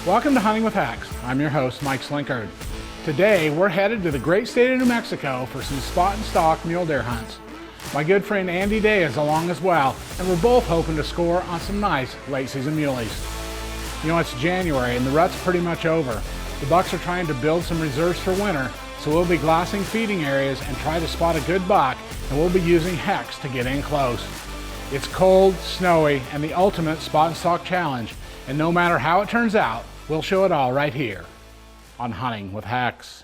Welcome to Hunting with HECS. I'm your host, Mike Slinkard. Today, we're headed to the great state of New Mexico for some spot and stalk mule deer hunts. My good friend Andy Day is along as well, and we're both hoping to score on some nice late season muleys. You know, it's January and the rut's pretty much over. The bucks are trying to build some reserves for winter, so we'll be glassing feeding areas and try to spot a good buck, and we'll be using HECS to get in close. It's cold, snowy, and the ultimate spot and stalk challenge, and no matter how it turns out, we'll show it all right here on Hunting with HECS.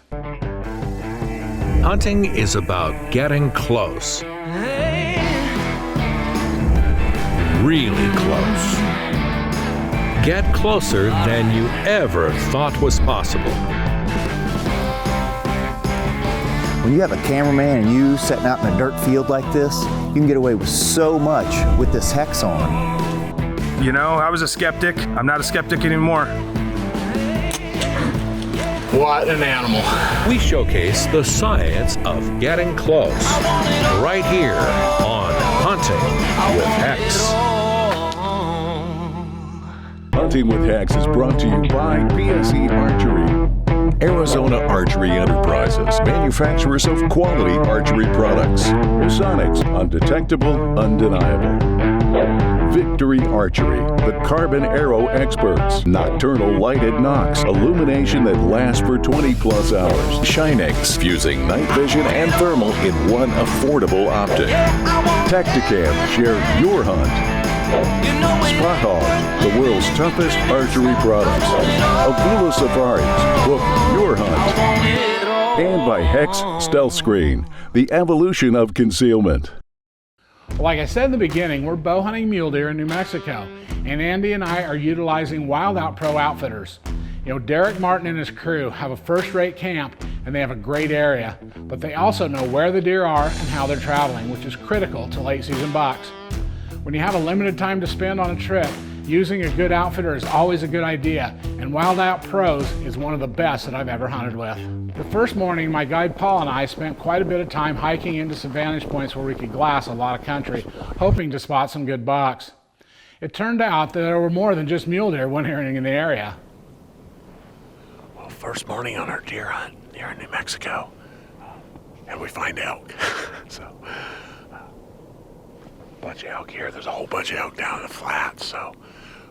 Hunting is about getting close. Really close. Get closer than you ever thought was possible. When you have a cameraman and you setting out in a dirt field like this, you can get away with so much with this HECS on. You know, I was a skeptic. I'm not a skeptic anymore. What an animal. We showcase the science of getting close right here on Hunting with HECS. Hunting with HECS is brought to you by PSE Archery. Arizona Archery Enterprises, manufacturers of quality archery products. Sonics, undetectable, undeniable. Victory Archery, the carbon arrow experts. Nocturnal lighted Nox, illumination that lasts for 20 plus hours. Shinex, fusing night vision and thermal in one affordable optic. Tacticam, share your hunt. Spot Hog, the world's toughest archery products. Avula Safaris, book your hunt. And by HECS Stealth Screen, the evolution of concealment. Like I said in the beginning, we're bow hunting mule deer in New Mexico, and Andy and I are utilizing Wild Out Pro outfitters. You know, Derek Martin and his crew have a first-rate camp, and they have a great area, but they also know where the deer are and how they're traveling, which is critical to late-season bucks. When you have a limited time to spend on a trip, using a good outfitter is always a good idea, and Wild Out Pros is one of the best that I've ever hunted with. The first morning, my guide Paul and I spent quite a bit of time hiking into some vantage points where we could glass a lot of country, hoping to spot some good bucks. It turned out that there were more than just mule deer wintering in the area. Well, first morning on our deer hunt here in New Mexico, and we find elk. So, bunch of elk here. There's a whole bunch of elk down in the flats, so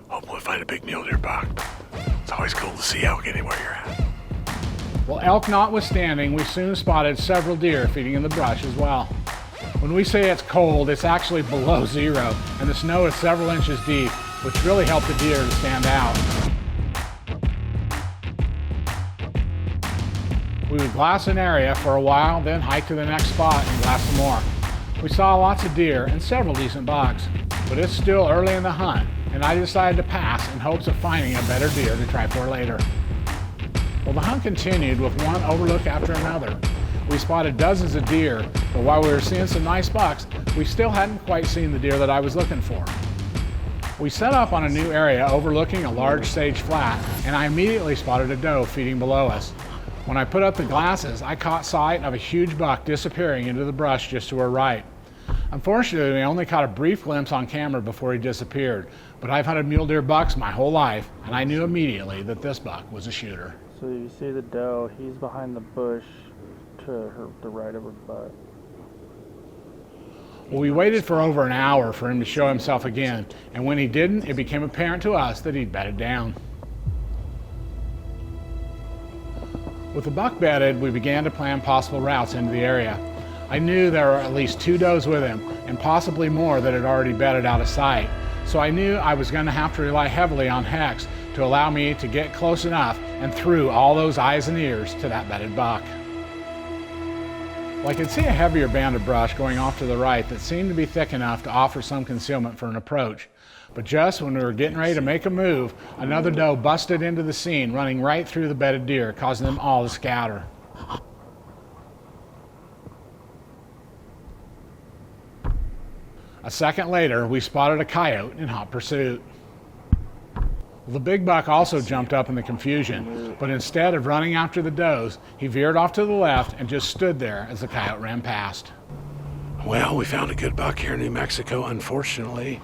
hopefully we find a big mule deer buck. It's always cool to see elk anywhere you're at. Well, elk notwithstanding, we soon spotted several deer feeding in the brush as well. When we say it's cold, it's actually below zero, and the snow is several inches deep, which really helped the deer to stand out. We would glass an area for a while, then hike to the next spot and glass some more. We saw lots of deer and several decent bucks, but it's still early in the hunt, and I decided to pass in hopes of finding a better deer to try for later. Well, the hunt continued with one overlook after another. We spotted dozens of deer, but while we were seeing some nice bucks, we still hadn't quite seen the deer that I was looking for. We set up on a new area overlooking a large sage flat, and I immediately spotted a doe feeding below us. When I put up the glasses, I caught sight of a huge buck disappearing into the brush just to her right. Unfortunately, I only caught a brief glimpse on camera before he disappeared, but I've hunted mule deer bucks my whole life, and I knew immediately that this buck was a shooter. So you see the doe, he's behind the bush to the right of her butt. Well, we waited for over an hour for him to show himself again, and when he didn't, it became apparent to us that he'd bedded down. With the buck bedded, we began to plan possible routes into the area. I knew there were at least 2 does with him, and possibly more that had already bedded out of sight. So I knew I was going to have to rely heavily on HECS to allow me to get close enough and through all those eyes and ears to that bedded buck. Well, I could see a heavier band of brush going off to the right that seemed to be thick enough to offer some concealment for an approach. But just when we were getting ready to make a move, another doe busted into the scene, running right through the bedded deer, causing them all to scatter. A second later, we spotted a coyote in hot pursuit. The big buck also jumped up in the confusion, but instead of running after the does, he veered off to the left and just stood there as the coyote ran past. Well, we found a good buck here in New Mexico. Unfortunately,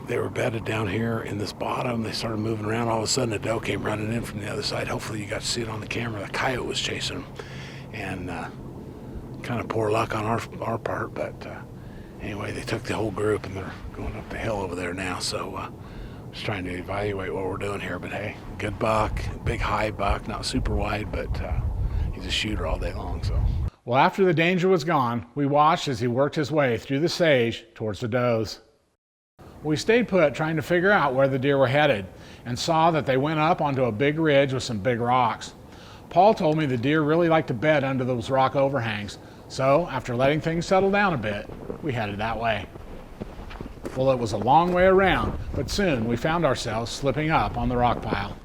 They were bedded down here in this bottom. They started moving around. All of a sudden, a doe came running in from the other side. Hopefully, you got to see it on the camera. The coyote was chasing them, and kind of poor luck on our part. But anyway, they took the whole group, and they're going up the hill over there now. So just trying to evaluate what we're doing here. But hey, good buck, big high buck, not super wide, but he's a shooter all day long. So. Well, after the danger was gone, we watched as he worked his way through the sage towards the does. We stayed put trying to figure out where the deer were headed and saw that they went up onto a big ridge with some big rocks. Paul told me the deer really like to bed under those rock overhangs, so after letting things settle down a bit, we headed that way. Well, it was a long way around, but soon we found ourselves slipping up on the rock pile.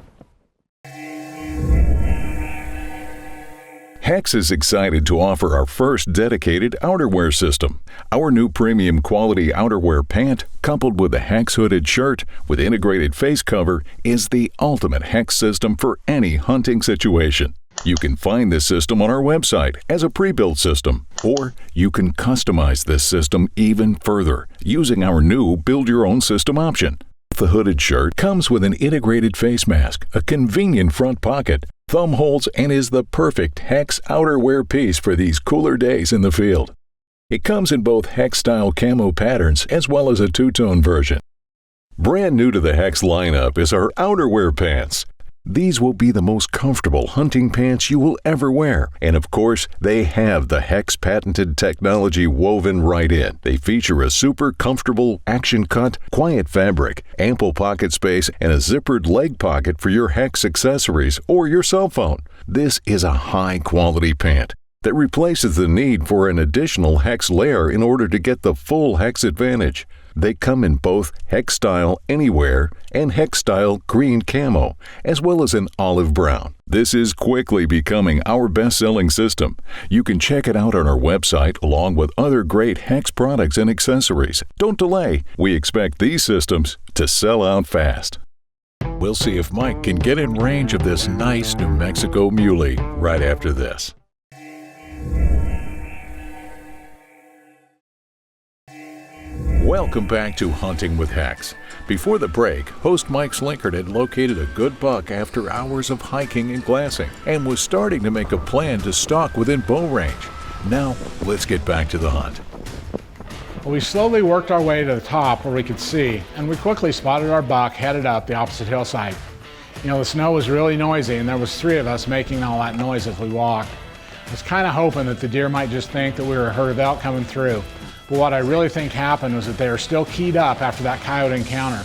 HECS is excited to offer our first dedicated outerwear system. Our new premium quality outerwear pant, coupled with a HECS hooded shirt with integrated face cover, is the ultimate HECS system for any hunting situation. You can find this system on our website as a pre-built system, or you can customize this system even further using our new Build Your Own System option. The hooded shirt comes with an integrated face mask, a convenient front pocket, thumb holes, and is the perfect HECS outerwear piece for these cooler days in the field. It comes in both HECS-style camo patterns as well as a two-tone version. Brand new to the HECS lineup is our outerwear pants. These will be the most comfortable hunting pants you will ever wear, and of course, they have the HECS patented technology woven right in. They feature a super comfortable, action-cut, quiet fabric, ample pocket space, and a zippered leg pocket for your HECS accessories or your cell phone. This is a high-quality pant that replaces the need for an additional HECS layer in order to get the full HECS advantage. They come in both HECS Style Anywhere and HECS Style Green Camo, as well as an olive brown. This is quickly becoming our best-selling system. You can check it out on our website along with other great HECS products and accessories. Don't delay. We expect these systems to sell out fast. We'll see if Mike can get in range of this nice New Mexico muley right after this. Welcome back to Hunting with HECS. Before the break, host Mike Slinkard had located a good buck after hours of hiking and glassing and was starting to make a plan to stalk within bow range. Now, let's get back to the hunt. Well, we slowly worked our way to the top where we could see, and we quickly spotted our buck headed up the opposite hillside. You know, the snow was really noisy, and there was 3 of us making all that noise as we walked. I was kind of hoping that the deer might just think that we were a herd of elk coming through. But what I really think happened was that they were still keyed up after that coyote encounter,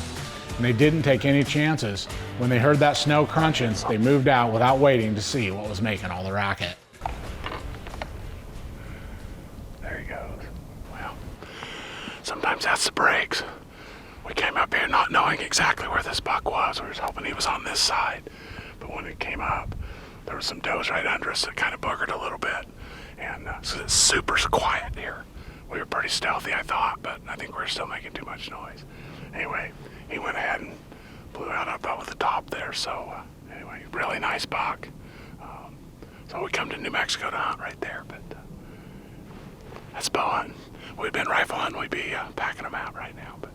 and they didn't take any chances. When they heard that snow crunching, they moved out without waiting to see what was making all the racket. There he goes. Well, sometimes that's the breaks. We came up here not knowing exactly where this buck was. We were hoping he was on this side, but when it came up, there were some does right under us that kind of buggered a little bit, and so it's super quiet here. We were pretty stealthy, I thought, but I think we were still making too much noise. Anyway, he went ahead and blew out up over the top there. So anyway, really nice buck. So we come to New Mexico to hunt right there, but that's bow hunting. We'd been rifle hunting, we'd be packing them out right now, but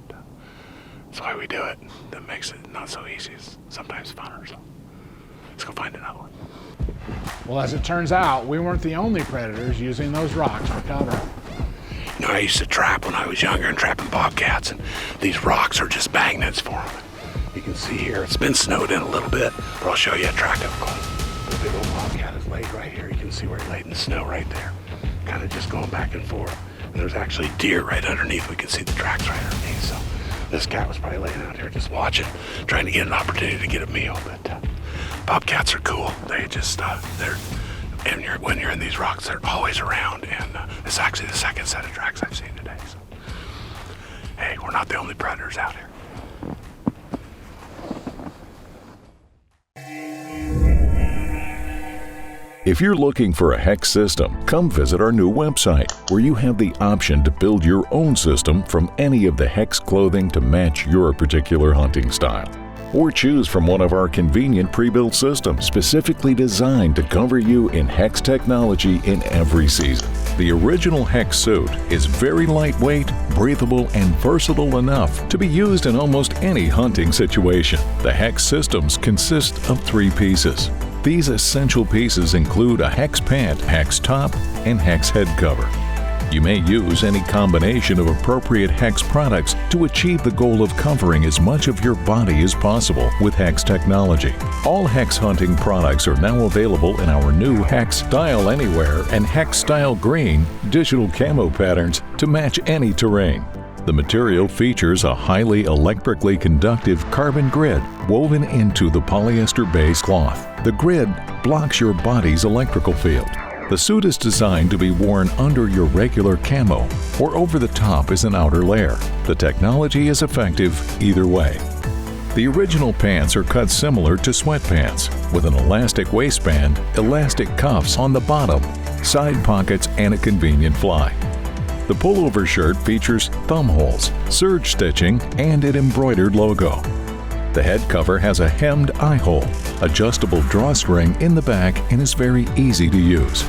that's why we do it. That makes it not so easy. It's sometimes funner, so let's go find another one. Well, as it turns out, we weren't the only predators using those rocks for cover. You know, I used to trap when I was younger and trapping bobcats, and these rocks are just magnets for them. You can see here, it's been snowed in a little bit, but I'll show you a track up close. The big old bobcat is laid right here. You can see where he laid in the snow right there. Kind of just going back and forth. And there's actually deer right underneath. We can see the tracks right underneath. So this cat was probably laying out here just watching, trying to get an opportunity to get a meal. But bobcats are cool. They just, and when you're in these rocks, they're always around, and it's actually the second set of tracks I've seen today. So, hey, we're not the only predators out here. If you're looking for a HECS system, come visit our new website, where you have the option to build your own system from any of the HECS clothing to match your particular hunting style. or choose from one of our convenient pre-built systems specifically designed to cover you in HECS technology in every season. The original HECS suit is very lightweight, breathable, and versatile enough to be used in almost any hunting situation. The HECS systems consist of 3 pieces. These essential pieces include a HECS pant, HECS top, and HECS head cover. You may use any combination of appropriate HECS products to achieve the goal of covering as much of your body as possible with HECS technology. All HECS hunting products are now available in our new HECS Style Anywhere and HECS Style Green digital camo patterns to match any terrain. The material features a highly electrically conductive carbon grid woven into the polyester base cloth. The grid blocks your body's electrical field. The suit is designed to be worn under your regular camo or over the top as an outer layer. The technology is effective either way. The original pants are cut similar to sweatpants, with an elastic waistband, elastic cuffs on the bottom, side pockets, and a convenient fly. The pullover shirt features thumb holes, serge stitching, and an embroidered logo. The head cover has a hemmed eye hole, adjustable drawstring in the back, and is very easy to use.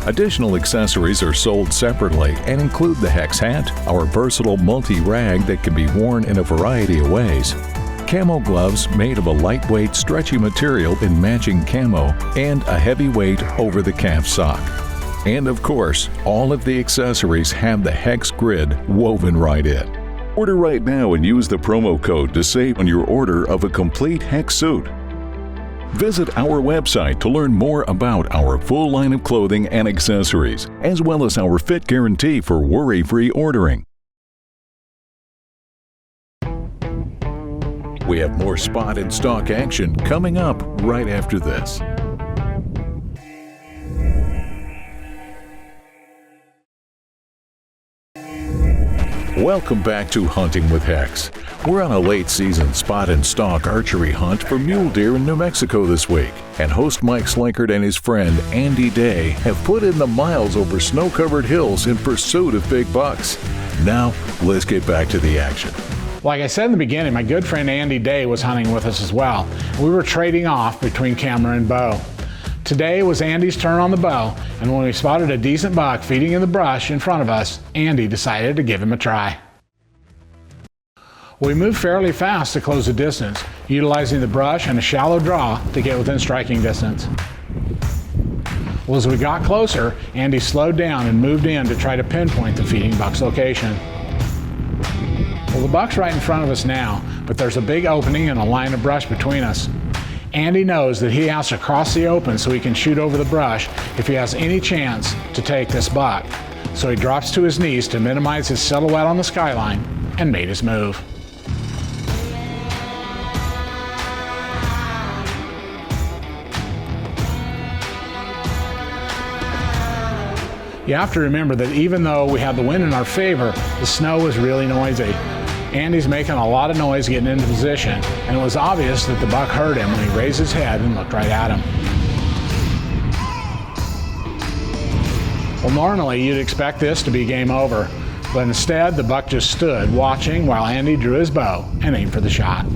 Additional accessories are sold separately and include the HECS hat, our versatile multi-rag that can be worn in a variety of ways, camo gloves made of a lightweight, stretchy material in matching camo, and a heavyweight over-the-calf sock. And of course, all of the accessories have the HECS grid woven right in. Order right now and use the promo code to save on your order of a complete HECS suit. Visit our website to learn more about our full line of clothing and accessories, as well as our fit guarantee for worry-free ordering. We have more spot and stalk action coming up right after this. Welcome back to Hunting with HECS. We're on a late season spot and stalk archery hunt for mule deer in New Mexico this week, and host Mike Slinkard and his friend Andy Day have put in the miles over snow-covered hills in pursuit of big bucks. Now, let's get back to the action. Like I said in the beginning, my good friend Andy Day was hunting with us as well. We were trading off between camera and bow. Today was Andy's turn on the bow, and when we spotted a decent buck feeding in the brush in front of us, Andy decided to give him a try. We moved fairly fast to close the distance, utilizing the brush and a shallow draw to get within striking distance. Well, as we got closer, Andy slowed down and moved in to try to pinpoint the feeding buck's location. Well, the buck's right in front of us now, but there's a big opening and a line of brush between us. Andy knows that he has to cross the open so he can shoot over the brush if he has any chance to take this buck. So he drops to his knees to minimize his silhouette on the skyline and made his move. You have to remember that even though we had the wind in our favor, the snow was really noisy. Andy's making a lot of noise getting into position, and it was obvious that the buck heard him when he raised his head and looked right at him. Well, normally you'd expect this to be game over, but instead the buck just stood watching while Andy drew his bow and aimed for the shot.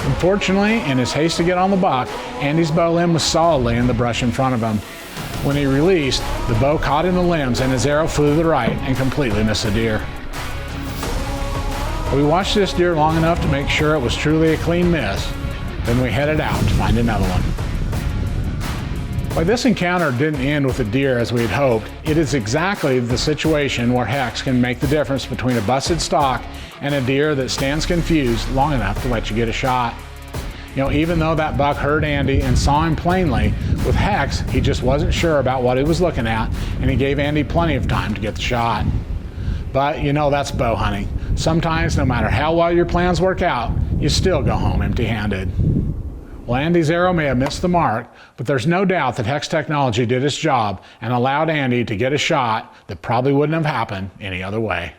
Unfortunately, in his haste to get on the buck, Andy's bow limb was solidly in the brush in front of him. When he released, the bow caught in the limbs and his arrow flew to the right and completely missed the deer. We watched this deer long enough to make sure it was truly a clean miss, then we headed out to find another one. While this encounter didn't end with a deer as we had hoped, it is exactly the situation where HECS can make the difference between a busted stalk and a deer that stands confused long enough to let you get a shot. You know, even though that buck heard Andy and saw him plainly, with HECS, he just wasn't sure about what he was looking at, and he gave Andy plenty of time to get the shot. But you know, that's bow hunting. Sometimes, no matter how well your plans work out, you still go home empty-handed. Well, Andy's arrow may have missed the mark, but there's no doubt that HECS technology did its job and allowed Andy to get a shot that probably wouldn't have happened any other way.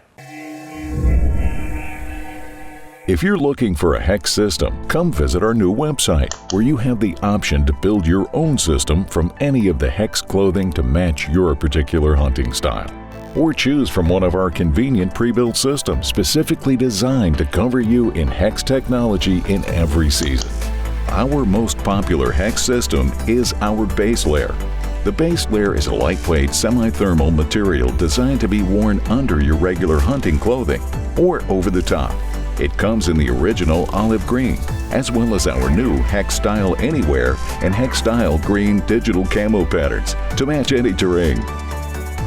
If you're looking for a HECS system, come visit our new website, where you have the option to build your own system from any of the HECS clothing to match your particular hunting style. or choose from one of our convenient pre-built systems specifically designed to cover you in HECS technology in every season. Our most popular HECS system is our base layer. The base layer is a lightweight semi-thermal material designed to be worn under your regular hunting clothing or over the top. It comes in the original olive green, as well as our new HECS Style Anywhere and HECS Style Green digital camo patterns to match any terrain.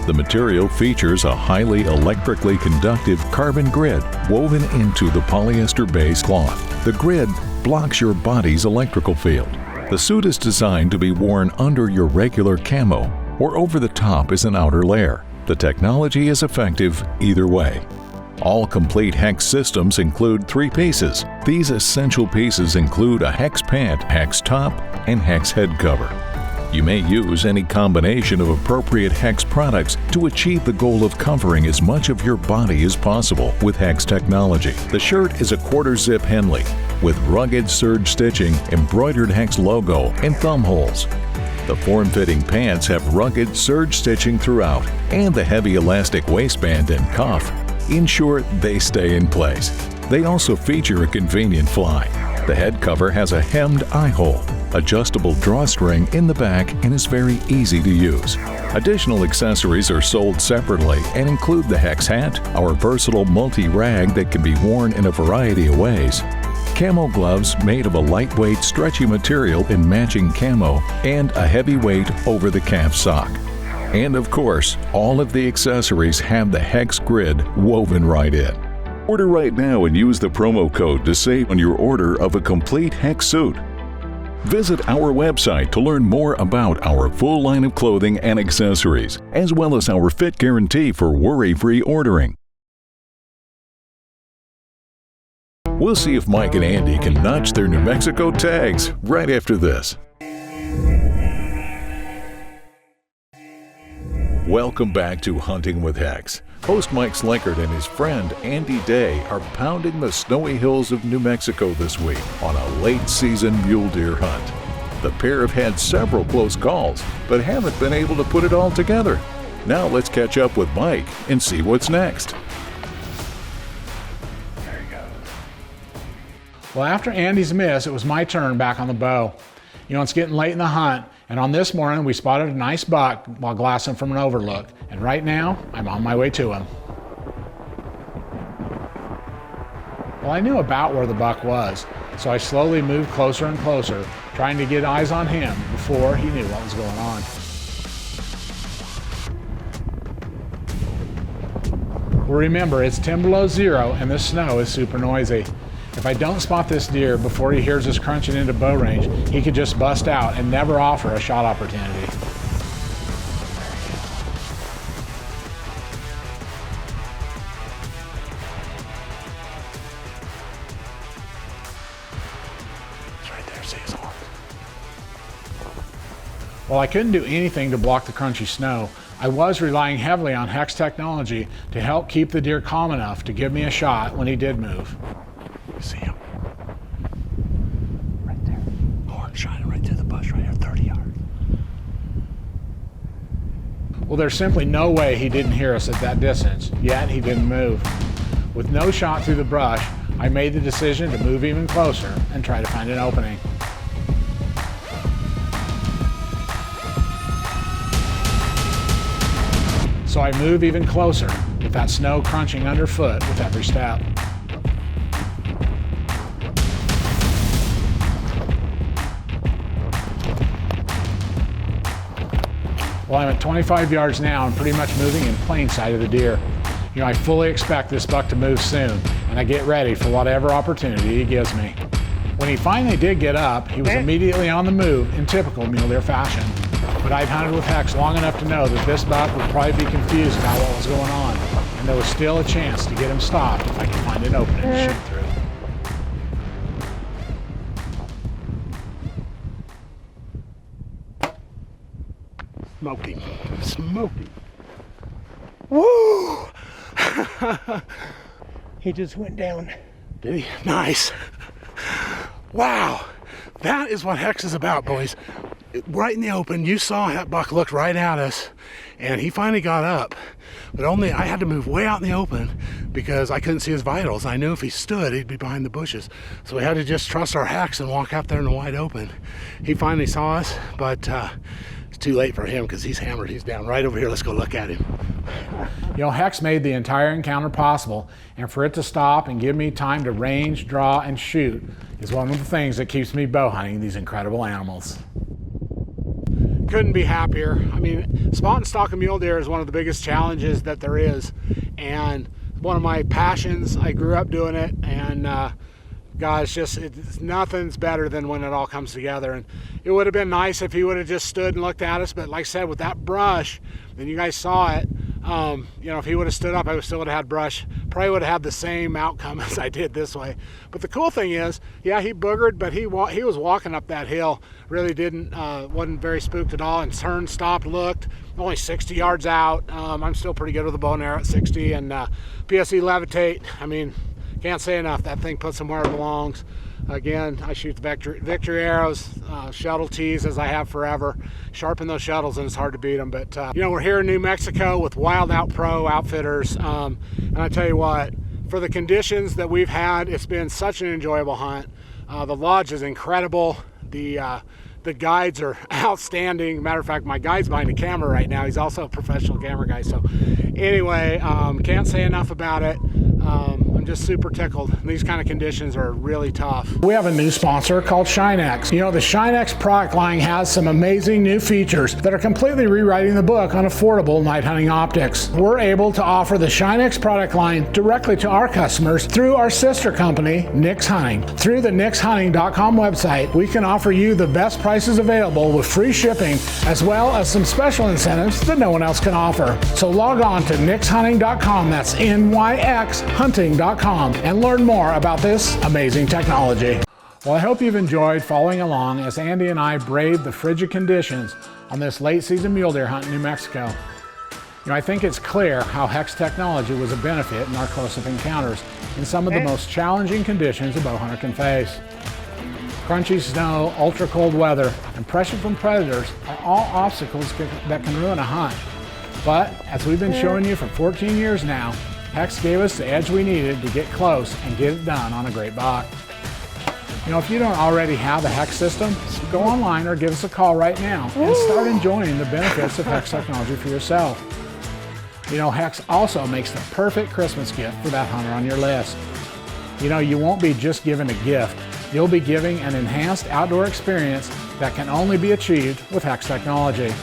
The material features a highly electrically conductive carbon grid woven into the polyester base cloth. The grid blocks your body's electrical field. The suit is designed to be worn under your regular camo or over the top as an outer layer. The technology is effective either way. All complete HECS systems include 3 pieces. These essential pieces include a HECS pant, HECS top, and HECS head cover. You may use any combination of appropriate HECS products to achieve the goal of covering as much of your body as possible with HECS technology. The shirt is a quarter zip Henley with rugged serge stitching, embroidered HECS logo, and thumb holes. The form-fitting pants have rugged serge stitching throughout, and the heavy elastic waistband and cuff ensure they stay in place. They also feature a convenient fly. The head cover has a hemmed eye hole, adjustable drawstring in the back, and is very easy to use. Additional accessories are sold separately and include the HECS hat, our versatile multi-rag that can be worn in a variety of ways, camo gloves made of a lightweight, stretchy material in matching camo, and a heavyweight over-the-calf sock. And of course, all of the accessories have the HECS grid woven right in. Order right now and use the promo code to save on your order of a complete HECS suit. Visit our website to learn more about our full line of clothing and accessories, as well as our fit guarantee for worry-free ordering. We'll see if Mike and Andy can notch their New Mexico tags right after this. Welcome back to Hunting with HECS. Host Mike Slinkard and his friend Andy Day are pounding the snowy hills of New Mexico this week on a late-season mule deer hunt. The pair have had several close calls, but haven't been able to put it all together. Now let's catch up with Mike and see what's next. There he goes. Well, after Andy's miss, it was my turn back on the bow. You know, it's getting late in the hunt, and on this morning we spotted a nice buck while glassing from an overlook, and right now I'm on my way to him. Well, I knew about where the buck was, so I slowly moved closer and closer, trying to get eyes on him before he knew what was going on. Well, remember, it's 10 below zero and the snow is super noisy. If I don't spot this deer before he hears us crunching into bow range, he could just bust out and never offer a shot opportunity. It's right there, see his horns. While I couldn't do anything to block the crunchy snow, I was relying heavily on HECS technology to help keep the deer calm enough to give me a shot when he did move. You see him? Right there. Horn shining right through the bush right here, 30 yards. Well, there's simply no way he didn't hear us at that distance, yet he didn't move. With no shot through the brush, I made the decision to move even closer and try to find an opening. So I move even closer, with that snow crunching underfoot with every step. Well, I'm at 25 yards now and pretty much moving in plain sight of the deer. You know, I fully expect this buck to move soon, and I get ready for whatever opportunity he gives me. When he finally did get up, he was immediately on the move in typical mule deer fashion. But I'd hunted with HECS long enough to know that this buck would probably be confused about what was going on, and there was still a chance to get him stopped if I could find an opening to shoot through. Smoked him. Smoked him. Woo! He just went down. Did he? Nice. Wow. That is what HECS is about, boys. right in the open. You saw that buck looked right at us, and he finally got up. But I had to move way out in the open because I couldn't see his vitals. I knew if he stood, he'd be behind the bushes. So we had to just trust our HECS and walk out there in the wide open. He finally saw us, but it's too late for him because he's hammered. He's down right over here. Let's go look at him. You know, HECS made the entire encounter possible, and for it to stop and give me time to range, draw, and shoot is one of the things that keeps me bow hunting these incredible animals. Couldn't be happier. I mean, spotting, stalking mule deer is one of the biggest challenges that there is, and one of my passions. I grew up doing it, and gosh, it's nothing's better than when it all comes together. And it would have been nice if he would have just stood and looked at us, but like I said, with that brush, and you guys saw it, you know, if he would have stood up, I still would have had brush. Probably would have had the same outcome as I did this way. But the cool thing is, yeah, he boogered, but he was walking up that hill. Really wasn't very spooked at all, and turned, stopped, looked. Only 60 yards out. I'm still pretty good with a bow and arrow at 60, and PSE levitate. I mean, can't say enough. That thing puts him where it belongs. Again, I shoot the victory arrows, shuttle tees as I have forever. Sharpen those shuttles and it's hard to beat them. But you know, we're here in New Mexico with Wild Out Pro outfitters, and I tell you what, for the conditions that we've had, it's been such an enjoyable hunt. The lodge is incredible. The guides are outstanding. Matter of fact, my guide's behind the camera right now. He's also a professional camera guy. So anyway, can't say enough about it. I'm just super tickled. These kind of conditions are really tough. We have a new sponsor called ShineX. You know, the ShineX product line has some amazing new features that are completely rewriting the book on affordable night hunting optics. We're able to offer the ShineX product line directly to our customers through our sister company, Nix Hunting. Through the nixhunting.com website, we can offer you the best prices available with free shipping, as well as some special incentives that no one else can offer. So log on to nixhunting.com, that's NYXhunting.com, and learn more about this amazing technology. Well, I hope you've enjoyed following along as Andy and I brave the frigid conditions on this late season mule deer hunt in New Mexico. You know, I think it's clear how HECS technology was a benefit in our close-up encounters in some of the most challenging conditions a bow hunter can face. Crunchy snow, ultra cold weather, and pressure from predators are all obstacles that can ruin a hunt. But as we've been showing you for 14 years now, HECS gave us the edge we needed to get close and get it done on a great buck. You know, if you don't already have the HECS system, go online or give us a call right now and start enjoying the benefits of HECS technology for yourself. You know, HECS also makes the perfect Christmas gift for that hunter on your list. You know, you won't be just given a gift. You'll be giving an enhanced outdoor experience that can only be achieved with HECS technology.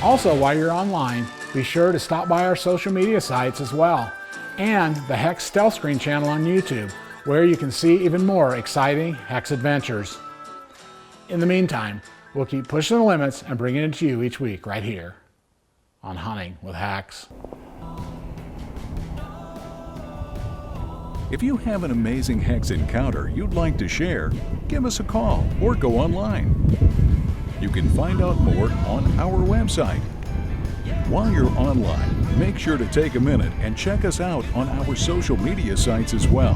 Also, while you're online, be sure to stop by our social media sites as well, and the HECS Stealth Screen channel on YouTube, where you can see even more exciting HECS adventures. In the meantime, we'll keep pushing the limits and bringing it to you each week right here on Hunting with HECS. If you have an amazing HECS encounter you'd like to share, give us a call or go online. You can find out more on our website. While you're online, make sure to take a minute and check us out on our social media sites as well.